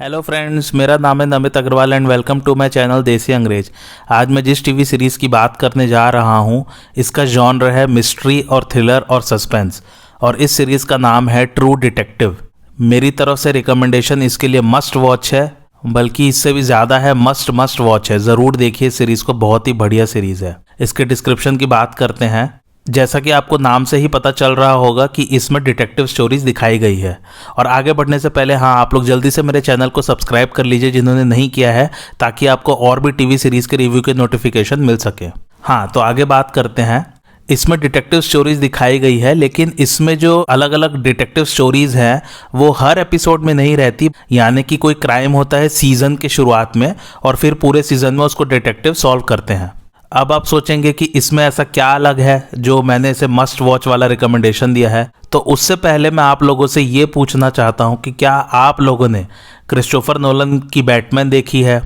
Hello friends, मेरा नाम है Namit Agarwal and welcome to my channel Desi Angrez. आज मैं जिस टीवी सीरीज़ की बात करने जा रहा हूं, इसका जॉनर है मिस्ट्री और थ्रिलर और सस्पेंस, और इस सीरीज़ का नाम है ट्रू डिटेक्टिव। मेरी तरफ से रिकमेंडेशन इसके लिए मस्ट वॉच है, बल्कि इससे भी ज़्यादा है, मस्ट वॉच है। ज़रूर देखिए इस सीरीज़ को, बहुत ही बढ़िया सीरीज़ है। इसके डिस्क्रिप्शन की बात करते हैं। जैसा कि आपको नाम से ही पता चल रहा होगा कि इसमें डिटेक्टिव स्टोरीज दिखाई गई है। और आगे बढ़ने से पहले आप लोग जल्दी से मेरे चैनल को सब्सक्राइब कर लीजिए जिन्होंने नहीं किया है, ताकि आपको और भी टीवी सीरीज़ के रिव्यू के नोटिफिकेशन मिल सके। तो आगे बात करते हैं। इसमें डिटेक्टिव स्टोरीज दिखाई गई है, लेकिन इसमें जो अलग अलग डिटेक्टिव स्टोरीज हैं वो हर एपिसोड में नहीं रहती। यानी कि कोई क्राइम होता है सीजन के शुरुआत में और फिर पूरे सीजन में उसको डिटेक्टिव सॉल्व करते हैं। अब आप सोचेंगे कि इसमें ऐसा क्या अलग है जो मैंने इसे मस्ट वॉच वाला रिकमेंडेशन दिया है। तो उससे पहले मैं आप लोगों से ये पूछना चाहता हूँ कि क्या आप लोगों ने क्रिस्टोफर नोलन की बैटमैन देखी है,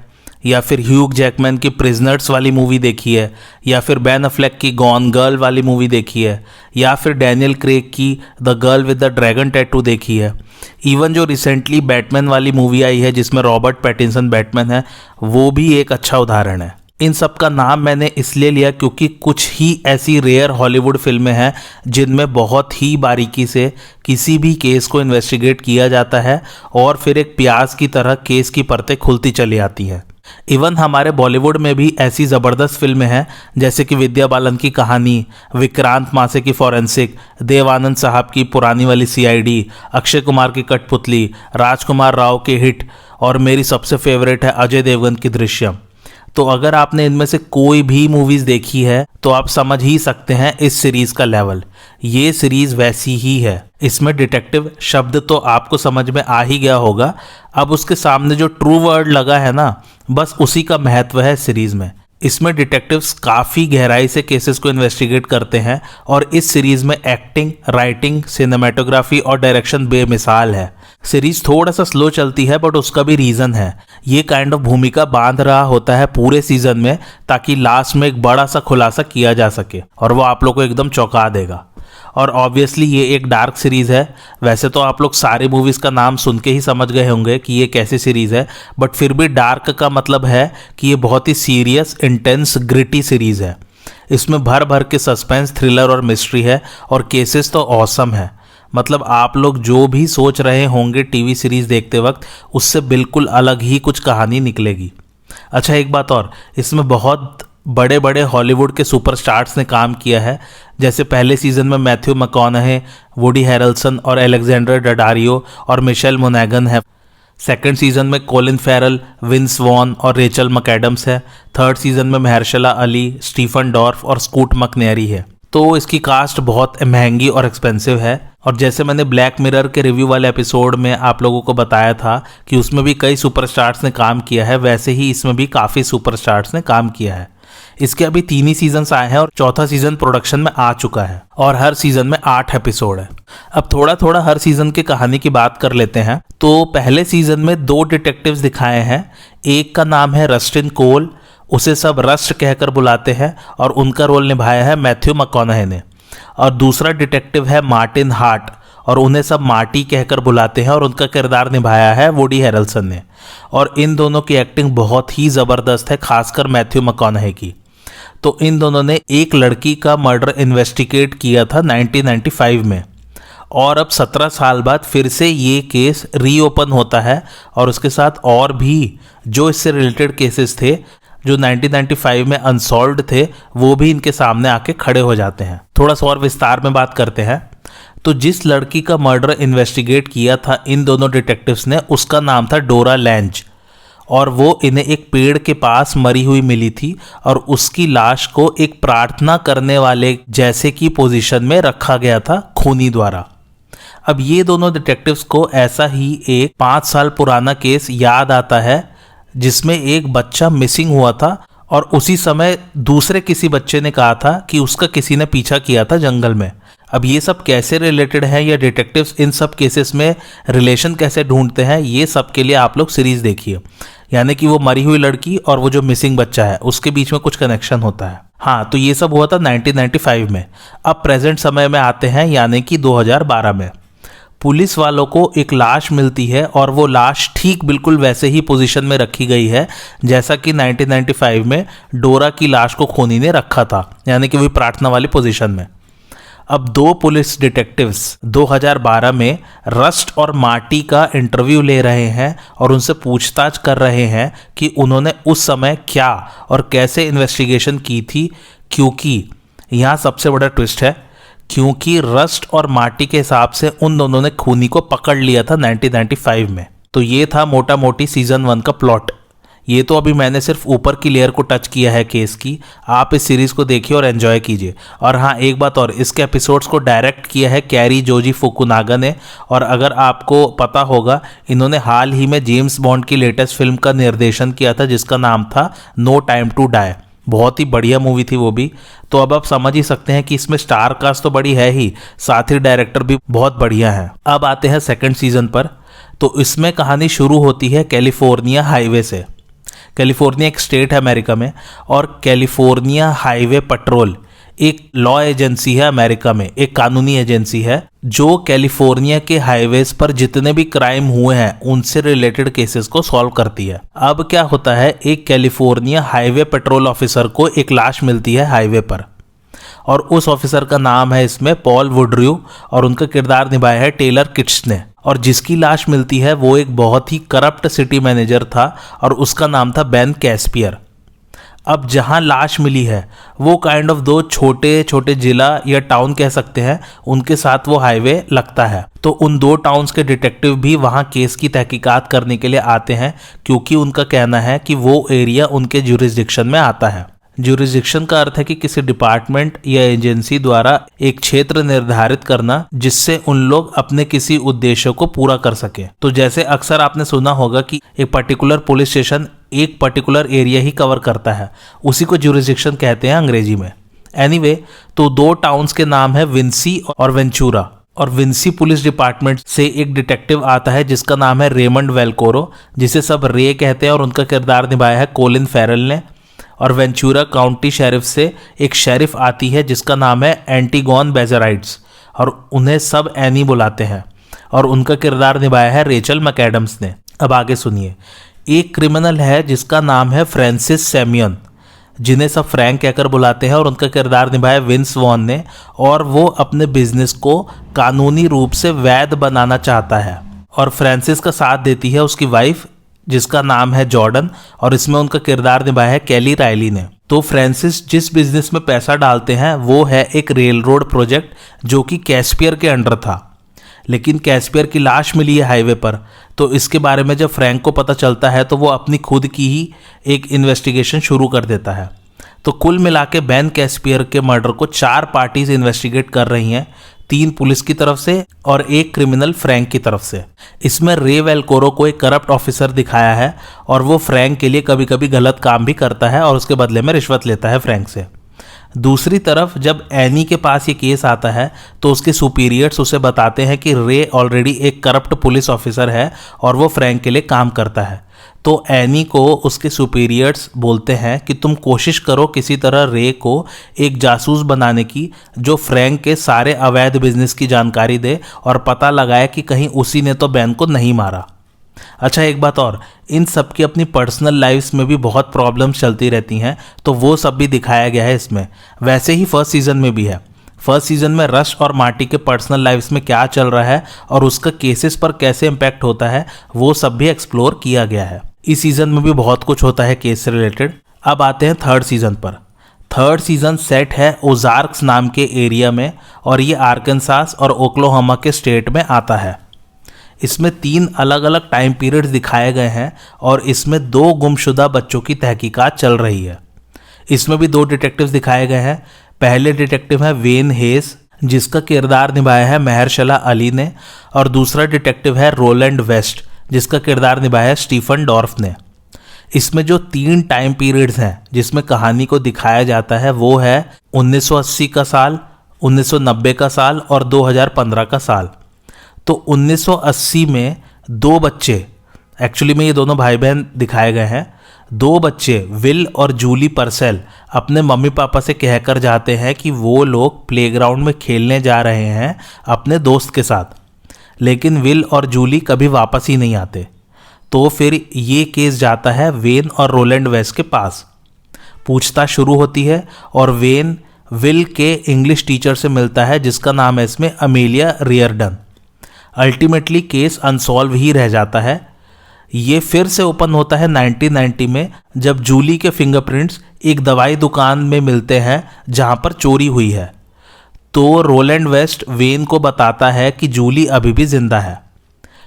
या फिर ह्यूग जैकमैन की प्रिजनर्स वाली मूवी देखी है, या फिर बेन अफ्लेक की गॉन गर्ल वाली मूवी देखी है, या फिर डैनियल क्रेग की the girl with the dragon tattoo देखी है। इवन जो रिसेंटली बैटमैन वाली मूवी आई है जिसमें रॉबर्ट पैटिंसन बैटमैन है, वो भी एक अच्छा उदाहरण है। इन सब का नाम मैंने इसलिए लिया क्योंकि कुछ ही ऐसी रेयर हॉलीवुड फिल्में हैं जिनमें बहुत ही बारीकी से किसी भी केस को इन्वेस्टिगेट किया जाता है और फिर एक प्याज की तरह केस की परतें खुलती चली आती हैं। इवन हमारे बॉलीवुड में भी ऐसी ज़बरदस्त फिल्में हैं, जैसे कि विद्या बालन की कहानी, विक्रांत मासे की फॉरेंसिक, देव आनंद साहब की पुरानी वाली सीआईडी, अक्षय कुमार की कठपुतली, राजकुमार राव के हिट, और मेरी सबसे फेवरेट है अजय देवगन की दृश्यम। तो अगर आपने इनमें से कोई भी मूवीज़ देखी है तो आप समझ ही सकते हैं इस सीरीज़ का लेवल। ये सीरीज़ वैसी ही है। इसमें डिटेक्टिव शब्द तो आपको समझ में आ ही गया होगा। अब उसके सामने जो ट्रू वर्ड लगा है ना, बस उसी का महत्व है सीरीज़ में। इसमें डिटेक्टिव्स काफ़ी गहराई से केसेस को इन्वेस्टिगेट करते हैं, और इस सीरीज़ में एक्टिंग, राइटिंग, सिनेमेटोग्राफी और डायरेक्शन बेमिसाल है। सीरीज थोड़ा सा स्लो चलती है, बट उसका भी रीज़न है। ये काइंड ऑफ भूमिका बांध रहा होता है पूरे सीजन में, ताकि लास्ट में एक बड़ा सा खुलासा किया जा सके, और वो आप लोग को एकदम चौंका देगा। और ऑब्वियसली ये एक डार्क सीरीज़ है। वैसे तो आप लोग सारी मूवीज़ का नाम सुन के ही समझ गए होंगे कि ये कैसी सीरीज़ है, बट फिर भी डार्क का मतलब है कि ये बहुत ही सीरियस, इंटेंस, ग्रिटी सीरीज़ है। इसमें भर भर के सस्पेंस, थ्रिलर और मिस्ट्री है, और केसेस तो ऑसम है। मतलब आप लोग जो भी सोच रहे होंगे टीवी सीरीज़ देखते वक्त, उससे बिल्कुल अलग ही कुछ कहानी निकलेगी। अच्छा, एक बात और, इसमें बहुत बड़े बड़े हॉलीवुड के सुपरस्टार्स ने काम किया है। जैसे पहले सीजन में मैथ्यू मैककॉनहे, वुडी हैरेल्सन और अलेक्जेंडर डडारियो और मिशेल मोनागन है। सेकंड सीजन में कोलिन फेरल, विंस वॉन और रेचल मैकएडम्स है। थर्ड सीजन में महर्शला अली, स्टीफन डॉर्फ और स्कूट मैकनेरी है। तो इसकी कास्ट बहुत महंगी और एक्सपेंसिव है। और जैसे मैंने ब्लैक मिरर के रिव्यू वाले एपिसोड में आप लोगों को बताया था कि उसमें भी कई सुपरस्टार्स ने काम किया है, वैसे ही इसमें भी काफ़ी सुपरस्टार्स ने काम किया है। इसके अभी 3 ही सीजन्स आए हैं और चौथा सीजन प्रोडक्शन में आ चुका है, और हर सीजन में 8 एपिसोड है। अब थोड़ा थोड़ा हर सीजन की कहानी की बात कर लेते हैं। तो पहले सीजन में 2 डिटेक्टिव्स दिखाए हैं। एक का नाम है रस्टिन कोल, उसे सब रस्ट कहकर बुलाते हैं, और उनका रोल निभाया है मैथ्यू मैककॉनहे ने। और दूसरा डिटेक्टिव है मार्टिन हार्ट, और उन्हें सब मार्टी कहकर बुलाते हैं, और उनका किरदार निभाया है वुडी हैरेल्सन ने। और इन दोनों की एक्टिंग बहुत ही ज़बरदस्त है, खासकर मैथ्यू मैककॉनहे की। तो इन दोनों ने एक लड़की का मर्डर इन्वेस्टिगेट किया था 1995 में, और अब 17 साल बाद फिर से ये केस रीओपन होता है, और उसके साथ और भी जो इससे रिलेटेड केसेस थे जो 1995 में अनसॉल्व्ड थे, वो भी इनके सामने आके खड़े हो जाते हैं। थोड़ा सा और विस्तार में बात करते हैं। तो जिस लड़की का मर्डर इन्वेस्टिगेट किया था इन दोनों डिटेक्टिव्स ने, उसका नाम था डोरा लैंज, और वो इन्हें एक पेड़ के पास मरी हुई मिली थी, और उसकी लाश को एक प्रार्थना करने वाले जैसे की पोजीशन में रखा गया था खूनी द्वारा। अब ये दोनों डिटेक्टिव्स को ऐसा ही एक 5 साल पुराना केस याद आता है जिसमें एक बच्चा मिसिंग हुआ था, और उसी समय दूसरे किसी बच्चे ने कहा था कि उसका किसी ने पीछा किया था जंगल में। अब ये सब कैसे रिलेटेड है, या डिटेक्टिव्स इन सब केसेस में रिलेशन कैसे ढूंढते हैं, ये सब के लिए आप लोग सीरीज़ देखिए। यानी कि वो मरी हुई लड़की और वो जो मिसिंग बच्चा है उसके बीच में कुछ कनेक्शन होता है। तो ये सब हुआ था 1995 में। अब प्रेजेंट समय में आते हैं, यानी कि 2012 में। पुलिस वालों को एक लाश मिलती है और वो लाश ठीक बिल्कुल वैसे ही पोजीशन में रखी गई है जैसा कि 1995 में डोरा की लाश को खूनी ने रखा था, यानी कि वही प्रार्थना वाली पोजीशन में। अब दो पुलिस डिटेक्टिव्स 2012 में रस्ट और मार्टी का इंटरव्यू ले रहे हैं और उनसे पूछताछ कर रहे हैं कि उन्होंने उस समय क्या और कैसे इन्वेस्टिगेशन की थी, क्योंकि यहाँ सबसे बड़ा ट्विस्ट है, क्योंकि रस्ट और मार्टी के हिसाब से उन दोनों ने खूनी को पकड़ लिया था 1995 में। तो ये था मोटा मोटी सीजन 1 का प्लॉट। ये तो अभी मैंने सिर्फ ऊपर की लेयर को टच किया है केस की। आप इस सीरीज को देखिए और एंजॉय कीजिए। और हाँ, एक बात और, इसके एपिसोड्स को डायरेक्ट किया है कैरी जोजी फुकुनागा ने। और अगर आपको पता होगा, इन्होंने हाल ही में जेम्स बॉन्ड की लेटेस्ट फिल्म का निर्देशन किया था जिसका नाम था नो टाइम टू डाई। बहुत ही बढ़िया मूवी थी वो भी। तो अब आप समझ ही सकते हैं कि इसमें स्टार कास्ट तो बड़ी है ही, साथ ही डायरेक्टर भी बहुत बढ़िया है। अब आते हैं सेकंड सीजन पर। तो इसमें कहानी शुरू होती है कैलिफोर्निया हाईवे से। कैलिफोर्निया एक स्टेट है अमेरिका में, और कैलिफोर्निया हाईवे पेट्रोल एक लॉ एजेंसी है अमेरिका में, एक कानूनी एजेंसी है जो कैलिफोर्निया के हाईवेज पर जितने भी क्राइम हुए हैं उनसे रिलेटेड केसेस को सॉल्व करती है। अब क्या होता है, एक कैलिफोर्निया हाईवे पेट्रोल ऑफिसर को एक लाश मिलती है हाईवे पर, और उस ऑफिसर का नाम है इसमें पॉल वुड्र्यू, और उनका किरदार निभाया है टेलर किट्स ने। और जिसकी लाश मिलती है वो एक बहुत ही करप्ट सिटी मैनेजर था और उसका नाम था बेन कैस्पियर। अब जहां लाश मिली है वो काइंड ऑफ दो छोटे छोटे जिला या टाउन कह सकते हैं, उनके साथ वो हाईवे लगता है। तो उन दो टाउन्स के डिटेक्टिव भी वहां केस की तहकीकात करने के लिए आते हैं, क्योंकि उनका कहना है कि वो एरिया उनके ज्यूरिसडिक्शन में आता है। ज्यूरिसडिक्शन का अर्थ है कि किसी डिपार्टमेंट या एजेंसी द्वारा एक क्षेत्र निर्धारित करना जिससे उन लोग अपने किसी उद्देश्य को पूरा कर सके। तो जैसे अक्सर आपने सुना होगा कि एक पर्टिकुलर पुलिस स्टेशन एक पर्टिकुलर एरिया ही कवर करता है, उसी को ज्यूरिसडिक्शन कहते हैं अंग्रेजी में। एनीवे, तो दो टाउन्स के नाम है विंसी और वेंचुरा। और विंसी पुलिस डिपार्टमेंट से एक डिटेक्टिव आता है जिसका नाम है रेमंड वेलकोरो, जिसे सब रे कहते हैं, और उनका किरदार निभाया है कोलिन फेरल ने। और वेंचुरा काउंटी शेरिफ से एक शेरिफ आती है जिसका नाम है एंटीगोन बेजराइड्स, और उन्हें सब एनी बुलाते हैं, और उनका किरदार निभाया है रेचल मैकएडम्स ने। अब आगे सुनिए। एक क्रिमिनल है जिसका नाम है फ्रांसिस सैमियन, जिन्हें सब फ्रैंक कहकर बुलाते हैं, और उनका किरदार निभाया विंस वॉन ने, और वो अपने बिजनेस को कानूनी रूप से वैध बनाना चाहता है। और फ्रांसिस का साथ देती है उसकी वाइफ जिसका नाम है जॉर्डन, और इसमें उनका किरदार निभाया है कैली रायली ने। तो फ्रांसिस जिस बिजनेस में पैसा डालते हैं वो है एक रेल रोड प्रोजेक्ट जो कि कैस्पियर के अंडर था, लेकिन कैस्पियर की लाश मिली है हाईवे पर। तो इसके बारे में जब फ्रैंक को पता चलता है तो वो अपनी खुद की ही एक इन्वेस्टिगेशन शुरू कर देता है। तो कुल मिला के बेन कैस्पियर के मर्डर को 4 पार्टीज इन्वेस्टिगेट कर रही हैं, 3 पुलिस की तरफ से और एक क्रिमिनल फ्रैंक की तरफ से। इसमें रे वेलकोरो को एक करप्ट ऑफिसर दिखाया है, और वो फ्रैंक के लिए कभी कभी गलत काम भी करता है और उसके बदले में रिश्वत लेता है फ्रैंक से। दूसरी तरफ जब एनी के पास ये केस आता है तो उसके सुपीरियर्स उसे बताते हैं कि रे ऑलरेडी एक करप्ट पुलिस ऑफिसर है और वो फ्रैंक के लिए काम करता है। तो एनी को उसके सुपीरियर्स बोलते हैं कि तुम कोशिश करो किसी तरह रे को एक जासूस बनाने की जो फ्रैंक के सारे अवैध बिजनेस की जानकारी दे और पता लगाए कि कहीं उसी ने तो बेन को नहीं मारा। अच्छा, एक बात और, इन सब की अपनी पर्सनल लाइफ्स में भी बहुत प्रॉब्लम्स चलती रहती हैं, तो वो सब भी दिखाया गया है इसमें। वैसे ही फर्स्ट सीजन में भी है। फर्स्ट सीजन में रश और मार्टी के पर्सनल लाइफ्स में क्या चल रहा है और उसका केसेस पर कैसे इम्पैक्ट होता है, वो सब भी एक्सप्लोर किया गया है। इस सीजन में भी बहुत कुछ होता है केस से रिलेटेड। अब आते हैं थर्ड सीजन पर। थर्ड सीजन सेट है ओजार्क्स नाम के एरिया में, और ये आर्कनसास और ओक्लाहोमा के स्टेट में आता है। इसमें 3 अलग अलग टाइम पीरियड्स दिखाए गए हैं और इसमें 2 गुमशुदा बच्चों की तहकीकात चल रही है। इसमें भी 2 डिटेक्टिव्स दिखाए गए हैं। पहले डिटेक्टिव है वेन हेस, जिसका किरदार निभाया है मेहरशला अली ने, और दूसरा डिटेक्टिव है रोलैंड वेस्ट, जिसका किरदार निभाया है स्टीफन डॉर्फ ने। इसमें जो 3 टाइम पीरियड्स हैं जिसमें कहानी को दिखाया जाता है वो है 1980 का साल, 1990 का साल और 2015 का साल। तो 1980 में 2 बच्चे, एक्चुअली में ये दोनों भाई बहन दिखाए गए हैं, 2 बच्चे विल और जूली परसेल अपने मम्मी पापा से कहकर जाते हैं कि वो लोग प्लेग्राउंड में खेलने जा रहे हैं अपने दोस्त के साथ। लेकिन विल और जूली कभी वापस ही नहीं आते। तो फिर ये केस जाता है वेन और रोलैंड वेस्ट के पास। पूछताछ शुरू होती है और वेन विल के इंग्लिश टीचर से मिलता है जिसका नाम है इसमें अमेलिया रियरडन। अल्टीमेटली केस अनसॉल्व ही रह जाता है। ये फिर से ओपन होता है 1990 में, जब जूली के फिंगरप्रिंट्स एक दवाई दुकान में मिलते हैं जहां पर चोरी हुई है। तो रोलैंड वेस्ट वेन को बताता है कि जूली अभी भी जिंदा है।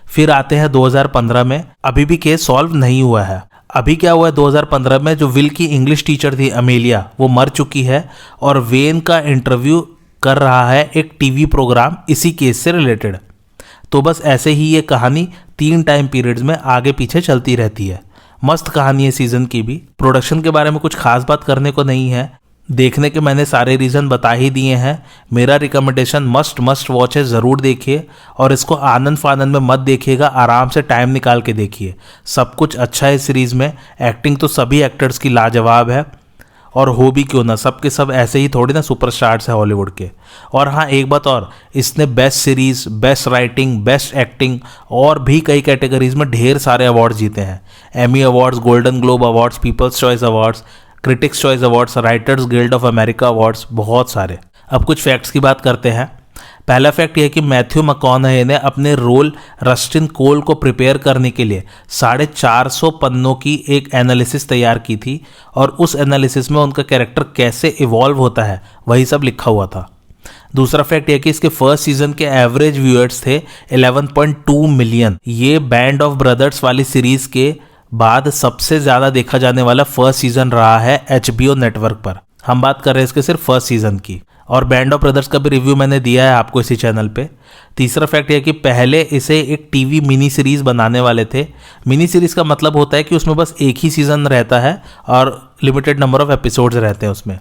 फिर आते हैं 2015 में, अभी भी केस सॉल्व नहीं हुआ है। अभी क्या हुआ है 2015 में, जो विल की इंग्लिश टीचर थी अमेलिया, वो मर चुकी है और वेन का इंटरव्यू कर रहा है एक टीवी प्रोग्राम इसी केस से रिलेटेड। तो बस ऐसे ही ये कहानी 3 टाइम पीरियड्स में आगे पीछे चलती रहती है। मस्त कहानी है सीजन की भी। प्रोडक्शन के बारे में कुछ खास बात करने को नहीं है, देखने के मैंने सारे रीज़न बता ही दिए हैं। मेरा रिकमेंडेशन मस्ट वॉच है, ज़रूर देखिए और इसको आनंद फानंद में मत देखिएगा, आराम से टाइम निकाल के देखिए। सब कुछ अच्छा है इस सीरीज़ में। एक्टिंग तो सभी एक्टर्स की लाजवाब है, और हो भी क्यों ना, सब के सब ऐसे ही थोड़ी ना सुपरस्टार्स हैं हॉलीवुड के। और हाँ, एक बात और, इसने best series, best writing, best acting और भी कई कैटेगरीज में ढेर सारे अवार्ड्स जीते हैं। Emmy awards, golden globe awards, people's choice awards, critics choice awards, writers guild of America awards, बहुत सारे। अब कुछ फैक्ट्स की बात करते हैं। पहला फैक्ट यह है कि मैथ्यू मैककॉनहे ने अपने रोल रस्टिन कोल को प्रिपेयर करने के लिए 450 पन्नों की एक एनालिसिस तैयार की थी, और उस एनालिसिस में उनका कैरेक्टर कैसे इवॉल्व होता है वही सब लिखा हुआ था। दूसरा फैक्ट यह कि इसके फर्स्ट सीजन के एवरेज व्यूअर्स थे 11.2 मिलियन। ये बैंड ऑफ ब्रदर्स वाली सीरीज के बाद सबसे ज़्यादा देखा जाने वाला फर्स्ट सीजन रहा है HBO नेटवर्क पर। हम बात कर रहे हैं इसके सिर्फ फर्स्ट सीजन की, और बैंड ऑफ ब्रदर्स का भी रिव्यू मैंने दिया है आपको इसी चैनल पे। तीसरा फैक्ट यह कि पहले इसे एक टीवी मिनी सीरीज़ बनाने वाले थे। मिनी सीरीज़ का मतलब होता है कि उसमें बस एक ही सीज़न रहता है और लिमिटेड नंबर ऑफ एपिसोड्स रहते हैं उसमें।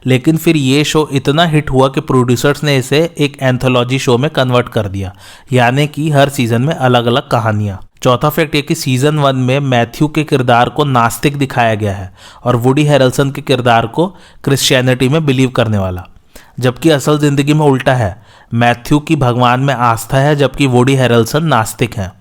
लेकिन फिर ये शो इतना हिट हुआ कि प्रोड्यूसर्स ने इसे एक एंथोलॉजी शो में कन्वर्ट कर दिया, यानी कि हर सीज़न में अलग अलग कहानियाँ। चौथा फैक्ट ये कि सीजन 1 में मैथ्यू के किरदार को नास्तिक दिखाया गया है और वुडी हैरेल्सन के किरदार को क्रिश्चियनिटी में बिलीव करने वाला, जबकि असल जिंदगी में उल्टा है। मैथ्यू की भगवान में आस्था है जबकि वुडी हैरेल्सन नास्तिक हैं।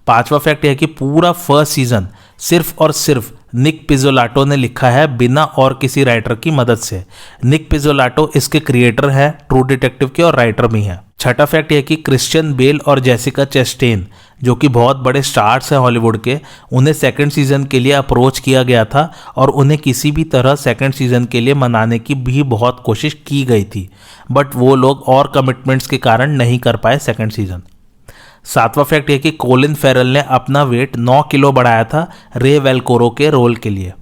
पांचवा फैक्ट यह कि पूरा फर्स्ट सीजन सिर्फ और सिर्फ निक पिज़ोलाटो ने लिखा है, बिना और किसी राइटर की मदद से। निक पिज़ोलाटो इसके क्रिएटर हैं, ट्रू डिटेक्टिव के, और राइटर भी हैं। छठा फैक्ट यह कि क्रिश्चियन बेल और जेसिका चेस्टेन, जो कि बहुत बड़े स्टार्स हैं हॉलीवुड के, उन्हें सेकंड सीजन के लिए अप्रोच किया गया था और उन्हें किसी भी तरह सेकंड सीजन के लिए मनाने की भी बहुत कोशिश की गई थी, बट वो लोग और कमिटमेंट्स के कारण नहीं कर पाए सेकंड सीजन। सातवां फैक्ट यह कि कोलिन फेरल ने अपना वेट 9 किलो बढ़ाया था रे वेलकोरो के रोल के लिए।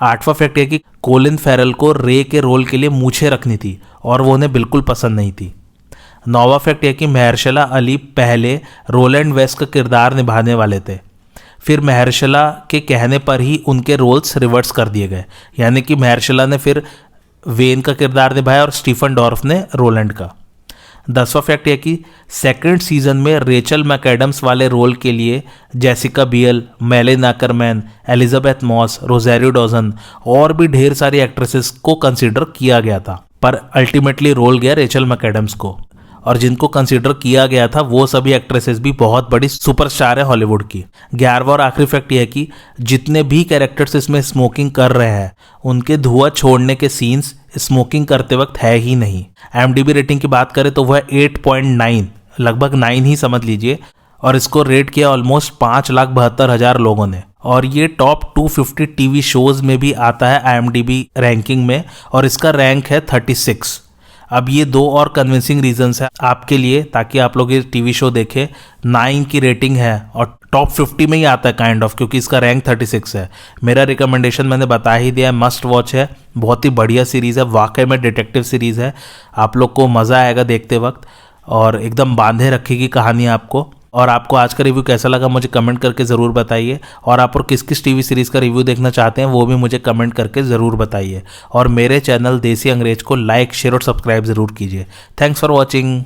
आठवां फैक्ट यह कि कोलिन फेरल को रे के रोल के लिए मूछें रखनी थी और वो उन्हें बिल्कुल पसंद नहीं थी। नौवां फैक्ट यह कि महर्शला अली पहले रोलैंड वेस्ट का किरदार निभाने वाले थे, फिर महर्शला के कहने पर ही उनके रोल्स रिवर्स कर दिए गए, यानी कि महर्शला ने फिर वेन का किरदार निभाया और स्टीफन डॉर्फ ने रोलैंड का। 10वां फैक्ट यह कि सेकंड सीजन में रेचल मैकएडम्स वाले रोल के लिए जेसिका बियल, मेलिन आकरमैन, एलिजाबेथ मॉस, रोज़ेरियो डॉजन और भी ढेर सारी एक्ट्रेसेस को कंसीडर किया गया था, पर अल्टीमेटली रोल गया रेचल मैकएडम्स को। और जिनको कंसीडर किया गया था वो सभी एक्ट्रेसेस भी बहुत बड़ी सुपरस्टार है हॉलीवुड की। 11वां और आखिरी फैक्ट यह है कि जितने भी कैरेक्टर्स इसमें स्मोकिंग कर रहे हैं उनके धुआं छोड़ने के सीन्स स्मोकिंग करते वक्त है ही नहीं। IMDb रेटिंग की बात करें तो वह 8.9, लगभग 9 ही समझ लीजिए, और इसको रेट किया ऑलमोस्ट 5,72,000 लोगों ने। और ये टॉप 250 टीवी शोज में भी आता है IMDb रैंकिंग में, और इसका रैंक है 36। अब ये 2 और कन्विंसिंग रीजंस है आपके लिए ताकि आप लोग ये टीवी शो देखें। 9 की रेटिंग है और टॉप 50 में ही आता है काइंड ऑफ, क्योंकि इसका रैंक 36 है। मेरा रिकमेंडेशन मैंने बता ही दिया है, मस्ट वॉच है, बहुत ही बढ़िया सीरीज़ है, वाकई में डिटेक्टिव सीरीज़ है। आप लोग को मज़ा आएगा देखते वक्त और एकदम बांधे रखेगी कहानी आपको। और आपको आज का रिव्यू कैसा लगा मुझे कमेंट करके ज़रूर बताइए, और आप और किस किस टीवी सीरीज़ का रिव्यू देखना चाहते हैं वो भी मुझे कमेंट करके ज़रूर बताइए। और मेरे चैनल देसी अंग्रेज को लाइक, शेयर और सब्सक्राइब ज़रूर कीजिए। Thanks for watching.